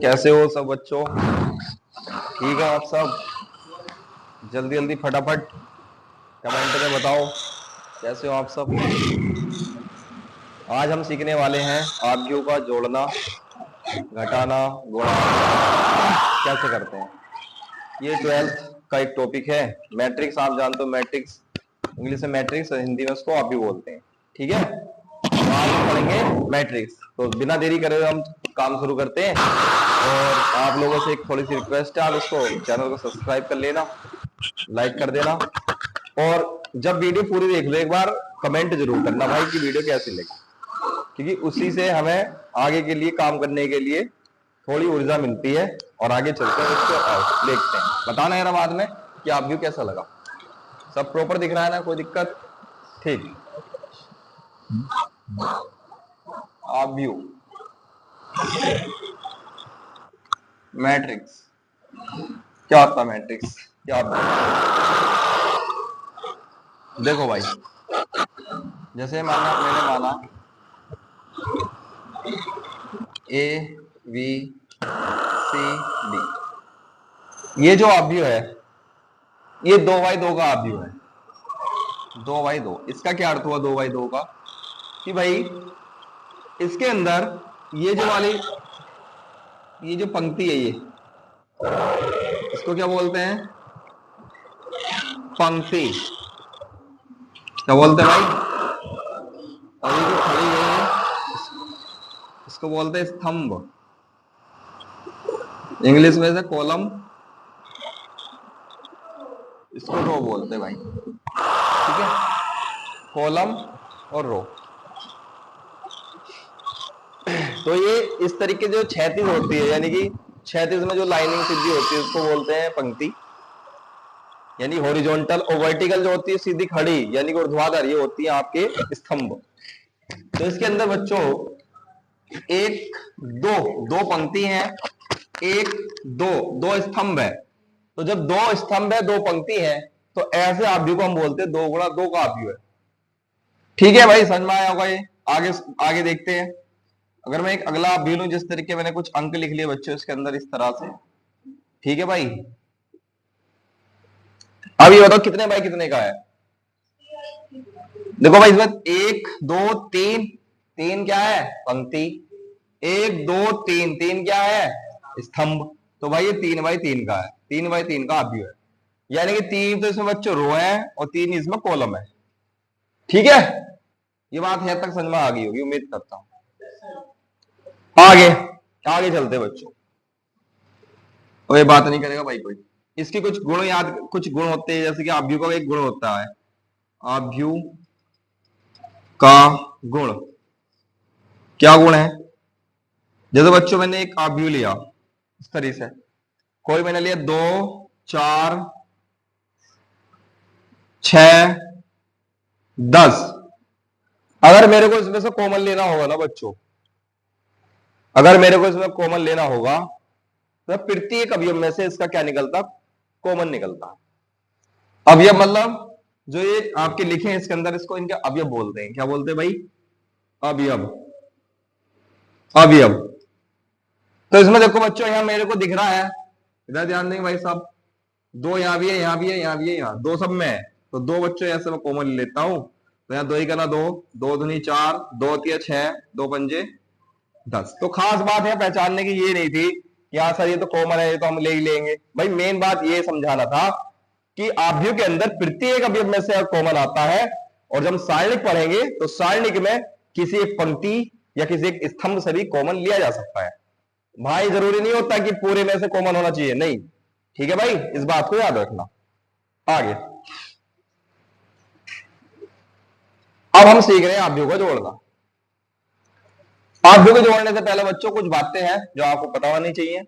कैसे हो सब बच्चों? ठीक है आप सब? जल्दी जल्दी फटाफट कमेंट में बताओ कैसे हो आप सब। आज हम सीखने वाले हैं आव्यूह का जोड़ना, घटाना, गुणा कैसे करते हैं। ये 12th का एक टॉपिक है। मैट्रिक्स आप जानते हो, मैट्रिक्स इंग्लिश में मैट्रिक्स, हिंदी में उसको आव्यूह बोलते हैं। ठीक है, तो आज हम पढ़ेंगे मैट्रिक्स। तो बिना देरी करे हुए हम काम शुरू करते हैं। और आप लोगों से एक थोड़ी सी रिक्वेस्ट है, आप इसको चैनल को सब्सक्राइब कर लेना, लाइक कर देना, और जब वीडियो पूरी देख लो एक बार कमेंट जरूर करना भाई कि वीडियो कैसी लगी, क्योंकि उसी से हमें आगे के लिए काम करने के लिए थोड़ी ऊर्जा मिलती है और आगे चलते हैं उसको और देखते हैं। बताना यार बाद में कि आप व्यू कैसा लगा। सब प्रॉपर दिख रहा है ना? कोई दिक्कत? ठीक। आप व्यू मैट्रिक्स क्या होता है? मैट्रिक्स क्या होता है? देखो भाई, जैसे मैंने माना ए बी सी डी, ये जो अवयव है ये 2x2 का अवयव है। 2x2, इसका क्या अर्थ हुआ 2x2 का? कि भाई इसके अंदर ये जो पंक्ति है, ये इसको क्या बोलते हैं? पंक्ति। क्या बोलते हैं भाई? और ये जो खड़ी है इसको बोलते हैं स्तंभ, इंग्लिश में से कॉलम, इसको रो बोलते हैं भाई। ठीक है, कॉलम और रो। तो ये इस तरीके जो क्षैतिज होती है, यानी कि क्षैतिज में जो लाइनिंग सीधी होती है उसको बोलते हैं पंक्ति, यानी हॉरिजॉन्टल। और वर्टिकल जो होती है सीधी खड़ी यानी कि ऊर्ध्वाधर, ये होती है आपके स्तंभ। तो इसके अंदर बच्चों एक दो दो पंक्ति हैं, एक दो दो स्तंभ है। तो जब दो स्तंभ है, दो पंक्ति है, तो ऐसे अवयव को हम बोलते हैं 2x2 का अवयव है। ठीक है भाई, समझ में आया होगा ये? आगे आगे देखते हैं। अगर मैं एक अगला अवयव लूं, जिस तरीके मैंने कुछ अंक लिख लिए बच्चों इसके अंदर इस तरह से। ठीक है भाई, अब ये बताओ कितने बाई कितने का है? देखो भाई, इसमें 1 2 3, 3 क्या है? पंक्ति। 1 2 3, 3 क्या है? स्तंभ। तो भाई ये 3x3 का है, 3x3 का अवयव है। यानी कि 3 तो इसमें बच्चों रो है और 3 इसमें कॉलम है। ठीक है, ये बात है तक समझ में आ गई होगी, उम्मीद करता हूं। आगे आगे चलते बच्चों, और ये बात नहीं करेगा भाई कोई। इसके कुछ गुण याद, कुछ गुण होते हैं, जैसे कि अवयव का एक गुण होता है, अवयव का गुण। क्या गुण है? जैसे बच्चों मैंने एक अवयव लिया इस तरीके से, कोई मैंने लिया 2 4 6 10। अगर मेरे को इसमें से कॉमन लेना होगा ना बच्चों, अगर मेरे को इसमें कॉमन लेना होगा तो प्रत्येक अवयव में से इसका क्या निकलता? कॉमन निकलता। अवयव मतलब जो ये आपके लिखे हैं इसके अंदर, इसको इनके अवयव बोलते हैं। क्या बोलते हैं भाई? अवयव। अवयव। तो इसमें देखो बच्चों, यहां मेरे को दिख रहा है, इधर ध्यान देंगे भाई साहब, 2 यहां भी है, यहां भी है, यहां भी है, यहां 2 सब में है। तो 2 बच्चों ऐसे मैं कॉमन ले लेता हूं, तो यहां 2 ही करना 2, 2 दूनी 4, 2 तिया 6, 2 पंजे 10। तो खास बात है पहचानने की ये नहीं थी कि हाँ सर ये तो कॉमन है, ये तो हम ले ही लेंगे। भाई मेन बात ये समझाना था कि अवयव के अंदर प्रत्येक अवयव में से कॉमन आता है। और जब हम सारणिक पढ़ेंगे तो सारणिक में किसी एक पंक्ति या किसी एक स्तंभ से भी कॉमन लिया जा सकता है। भाई जरूरी नहीं होता कि पूरे में से कॉमन होना चाहिए, नहीं। ठीक है भाई, इस बात को याद रखना। आगे अब हम सीख रहे हैं अवयव को जोड़ना। अवयव को जोड़ने से पहले बच्चों कुछ बातें हैं जो आपको पता होनी चाहिए।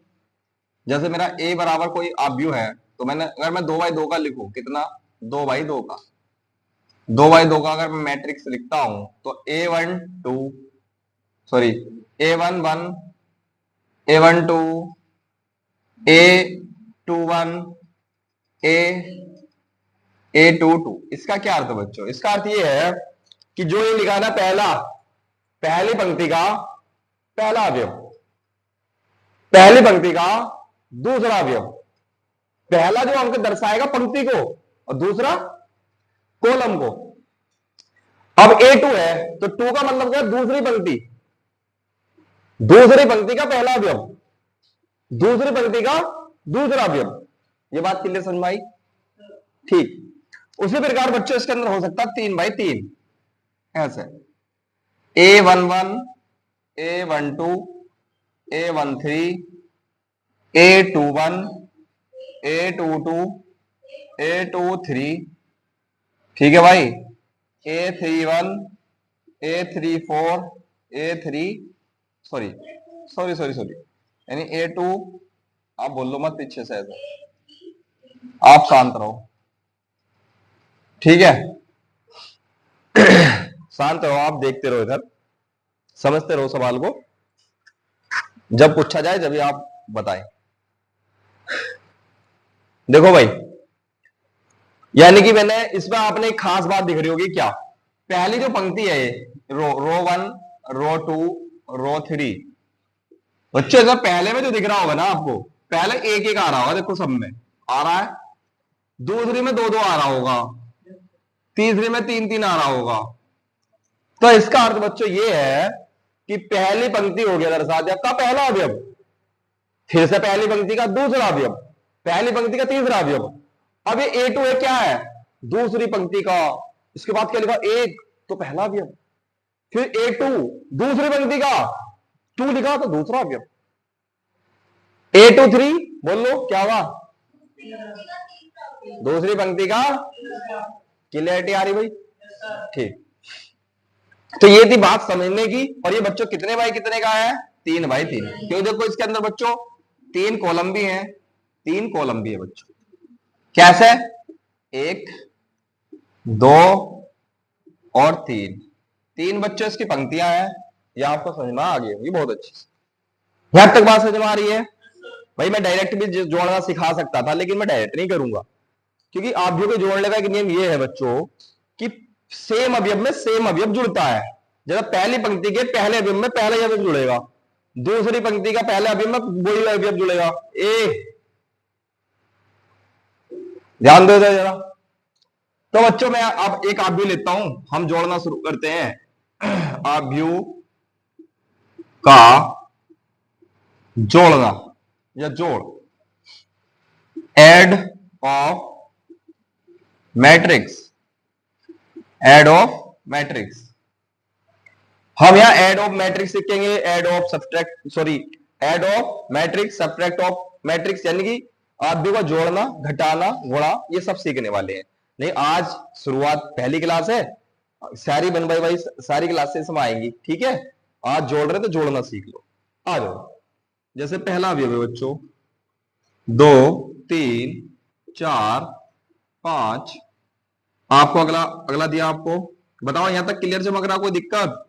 जैसे मेरा a बराबर कोई अवयव है, तो मैंने अगर मैं 2x2 का लिखूं, कितना? 2x2 का। 2x2 का अगर मैं मैट्रिक्स लिखता हूं तो A12 sorry A11 A12 A21 A22। इसका क्या अर्थ है बच्चों? इसका अर्थ ये है कि जो ये लिखा ना पहली पंक्ति का पहला अवयव, पहली पंक्ति का दूसरा अवयव। पहला जो अंक दर्शाएगा पंक्ति को और दूसरा कॉलम को। अब A2 है तो 2 का मतलब क्या, दूसरी पंक्ति, दूसरी पंक्ति का पहला अवयव, दूसरी पंक्ति का दूसरा अवयव। ये बात क्लियर समझ में आई? ठीक। उसी प्रकार बच्चों इसके अंदर हो सकता है 3x3 ऐसे, A11, A12, A13, A21, A22, A23, ठीक है भाई, A31, A34, A3 सॉरी यानी A2, आप बोल लो मत पीछे से ऐसा, आप शांत रहो, ठीक है? शांत रहो, आप देखते रहो इधर, समझते रहो सवाल को, जब पूछा जाए जब आप बताएं। देखो भाई, यानी कि मैंने इसमें आपने एक खास बात दिख रही होगी क्या, पहली जो पंक्ति है रो 1, रो 2, रो 3, बच्चों ऐसा पहले में जो दिख रहा होगा ना आपको, पहले एक एक आ रहा होगा, देखो सब में आ रहा है, दूसरी में 2 2 आ रहा होगा, तीसरी में 3 3 आ रहा होगा। तो इसका अर्थ बच्चों ये है कि पहली पंक्ति हो गया दरसाती आपका पहला अवयव, फिर से पहली पंक्ति का दूसरा अवयव, पहली पंक्ति का तीसरा अवयव। अब ये A2 है क्या है, दूसरी पंक्ति का, इसके बाद क्या लिखा, एक तो पहला अवयव, फिर A2 दूसरी पंक्ति का 2 लिखा तो दूसरा अवयव, A2 3 बोल लो क्या हुआ, दूसरी पंक्ति का। क्लियरिटी आ रही भाई? ठीक। तो ये थी बात समझने की। और ये बच्चों कितने बाई कितने का है, 3x3, क्यों देखो इसके अंदर बच्चों 3 कॉलम भी हैं, 3 कॉलम भी है बच्चों। कैसे, 1 2 और 3 बच्चों इसकी पंक्तियां हैं। ये आपको समझ में आ गई होगी बहुत अच्छी से, यहां तक बात समझ में आ रही है भाई? मैं डायरेक्ट भी जोड़ना सिखा सकता था, लेकिन मैं डायरेक्ट नहीं करूंगा, क्योंकि आव्यूह के जोड़ने का एक नियम ये है बच्चों कि सेम अवयव में सेम अवयव जुड़ता है। जब पहली पंक्ति के पहले अवयव में पहला अवयव जुड़ेगा, दूसरी पंक्ति का पहले अवयव में वही अवयव जुड़ेगा। ध्यान दो जरा। तो बच्चों मैं अब एक आव्यूह लेता हूं, हम जोड़ना शुरू करते हैं। आव्यूह का जोड़ना या जोड़, add of matrix, add of matrix. हम यहां एड ऑफ मैट्रिक्स सीखेंगे, add of subtract, sorry add of matrix, subtract of matrix, यानी कि आव्यूह का जोड़ना, घटाना, गुणा, ये सब सीखने वाले हैं। नहीं, आज शुरुआत पहली क्लास है, सारी 1 बाय 1 सारी क्लासेस में आएंगी, ठीक है? आज जोड़ रहे तो जोड़ना सीख लो। आ जाओ। जैसे पहला अवयव है बच्चों 2 3 4 5, आपको अगला दिया, आपको बताओ यहां तक क्लियर चमक रहा, कोई दिक्कत?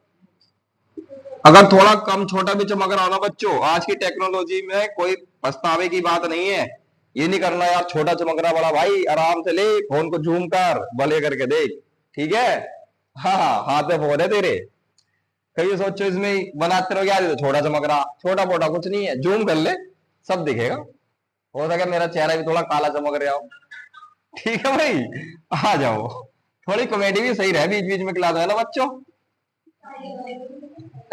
अगर थोड़ा कम छोटा भी चमक रहा हो ना बच्चों, आज की टेक्नोलॉजी में कोई पछतावे की बात नहीं है। ये नहीं करना यार छोटा चमक रहा बड़ा, भाई आराम से ले, फोन को झूम कर भले करके देख, ठीक है? हाँ, हाथ में फोन है तेरे, कभी सोचो इसमें बनाते रहो यार तो छोटा चमक रहा, छोटा मोटा कुछ नहीं है, जूम कर ले सब दिखेगा। हो सके मेरा चेहरा भी थोड़ा काला चमक रहा हो, ठीक है भाई? आ जाओ, थोड़ी कॉमेडी भी सही रहे बीच बीच में क्लास है ना बच्चों,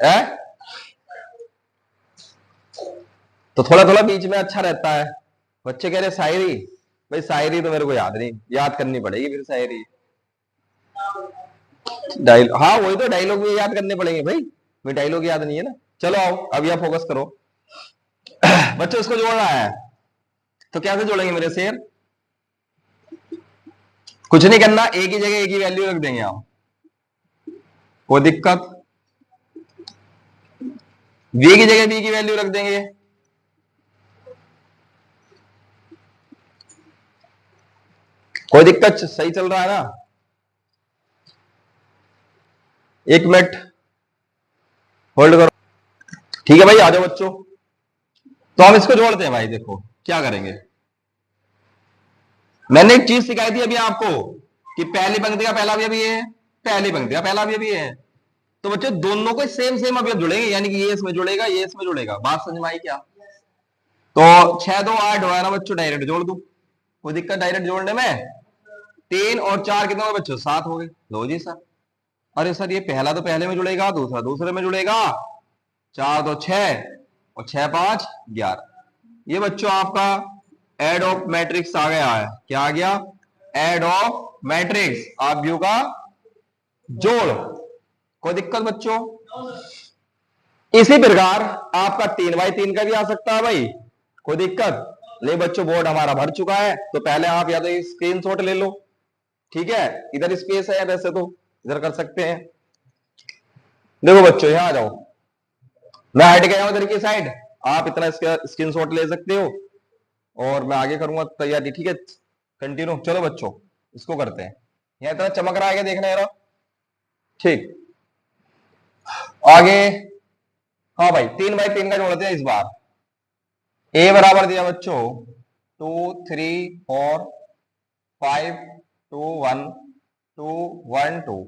है? तो थोड़ा थोड़ा बीच में अच्छा रहता है। बच्चे कह रहे शायरी, भाई शायरी तो मेरे को याद नहीं, याद करनी पड़ेगी फिर शायरी। हाँ वही तो, डायलॉग भी याद करने पड़ेंगे भाई, मैं डायलॉग याद नहीं है ना। चलो आओ अब यह फोकस करो। बच्चों इसको जोड़ना है, तो कैसे जोड़ेंगे मेरे शेर? कुछ नहीं करना, एक ही जगह एक ही वैल्यू रख देंगे आप, कोई दिक्कत? बी की जगह बी की वैल्यू रख देंगे, कोई दिक्कत? सही चल रहा है ना? 1 मिनट होल्ड करो, ठीक है भाई? आ जाओ बच्चों। तो हम इसको जोड़ते हैं भाई, देखो क्या करेंगे। मैंने एक चीज सिखाई थी अभी आपको कि पहली पंक्ति का पहला अवयव ये है, पहली पंक्ति का पहला अवयव ये है, तो बच्चों दोनों को सेम सेम अवयव जुड़ेंगे, यानी कि ये इसमें जुड़ेगा, ये इसमें जुड़ेगा। बात समझ में आई क्या? तो 6 2 8 हुआ ना बच्चों, डायरेक्ट जोड़ दू, कोई दिक्कत डायरेक्ट जोड़ने में। 3 और 4 कितने हो बच्चों, 7 हो गए। लो जी सर, अरे सर ये पहला तो पहले में जुड़ेगा, दूसरा दूसरे में जुड़ेगा। 4 2 6 और 6 5 11। ये बच्चों आपका एड ऑफ मैट्रिक्स आ गया है। क्या आ गया, एड ऑफ मैट्रिक्स, आप व्यू का जोड़। कोई दिक्कत बच्चों। इसी प्रकार आपका 3x3 का भी आ सकता है भाई, कोई दिक्कत ले बच्चों। बोर्ड हमारा भर चुका है, तो पहले आप या तो स्क्रीनशॉट ले लो, ठीक है, इधर स्पेस है वैसे तो इधर कर सकते हैं। देखो बच्चों यहां आ जाओ, मैं हट गया हूं इधर की साइड, आप इतना इसका स्क्रीनशॉट ले सकते हो और मैं आगे करूंगा तैयारी, ठीक है। कंटिन्यू, चलो बच्चों इसको करते हैं। यहां इतना चमक रहा है, देखना है, ठीक। आगे, हाँ भाई 3x3 का जोड़ते हैं इस बार। ए बराबर दिया बच्चों 2 3 4 5 2 1 2 1 2।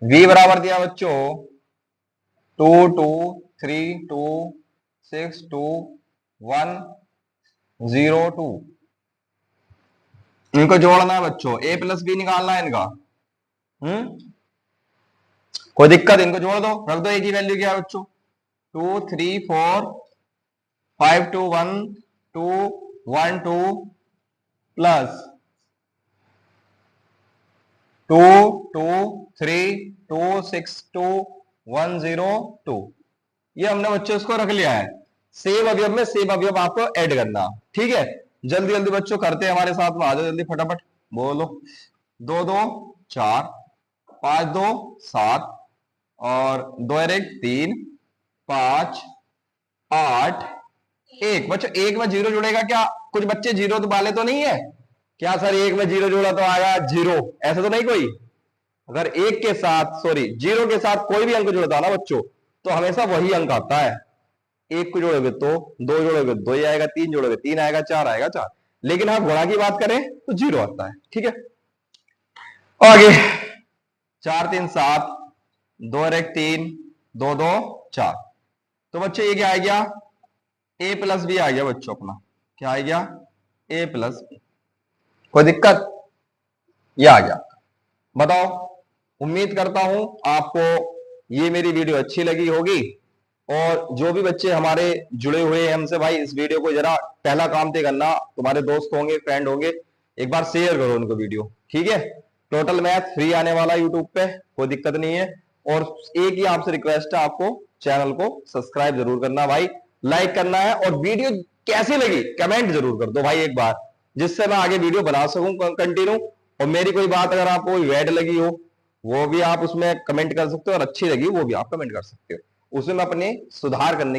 v बराबर दिया बच्चों 2 2 3 2 6 2 1 0 2। इनको जोड़ना है बच्चों, a प्लस बी निकालना है इनका। कोई दिक्कत, इनको जोड़ दो, रख दो एक ही वैल्यू। क्या है बच्चों, 2 3 4 5 2 1 2 1 2 प्लस 2 2 3 2 6 2 1 0 2। ये हमने बच्चों इसको रख लिया है। सेम अवयव में सेम अवयव आपको ऐड करना, ठीक है। जल्दी जल्दी बच्चों करते हैं, हमारे साथ में आ जाओ जल्दी फटाफट, बोलो। 2 2 4 5 2 7 और 2 1 3 5 8 1। बच्चों एक में जीरो जुड़ेगा क्या, कुछ बच्चे जीरो तो वाले तो नहीं है क्या सर, एक में जीरो जुड़ा तो आया जीरो, ऐसा तो नहीं कोई। अगर एक के साथ, सॉरी जीरो के साथ कोई भी अंक जुड़ता है ना बच्चों, तो हमेशा वही अंक आता है। एक को जोड़ोगे तो, दो जोड़ोगे दो ही आएगा, तीन जोड़ोगे तीन आएगा, चार आएगा चार। लेकिन हाँ गुणा की बात करें तो जीरो आता है, ठीक है। आगे 4 3 7 2 1 3 2 2 4। तो बच्चे ये क्या आ गया, a प्लस बी आ गया बच्चों अपना। क्या आ गया, a प्लस बी। कोई दिक्कत, ये आ गया। बताओ, उम्मीद करता हूं आपको ये मेरी वीडियो अच्छी लगी होगी। और जो भी बच्चे हमारे जुड़े हुए हैं हमसे, भाई इस वीडियो को जरा पहला काम तो करना, तुम्हारे दोस्त होंगे फ्रेंड होंगे, एक बार शेयर करो उनको वीडियो, ठीक है। टोटल मैथ फ्री आने वाला यूट्यूब पे, कोई दिक्कत नहीं है। और एक ही आपसे रिक्वेस्ट है, आपको चैनल को सब्सक्राइब जरूर करना भाई, लाइक करना है, और वीडियो कैसी लगी कमेंट जरूर कर दो भाई एक बार, जिससे मैं आगे वीडियो बना सकूं कंटिन्यू। और मेरी कोई बात अगर आपको वैड लगी हो, वो भी आप उसमें कमेंट कर सकते हो, और अच्छी लगी वो भी आप कमेंट कर सकते हो, उसमें मैं अपने सुधार करने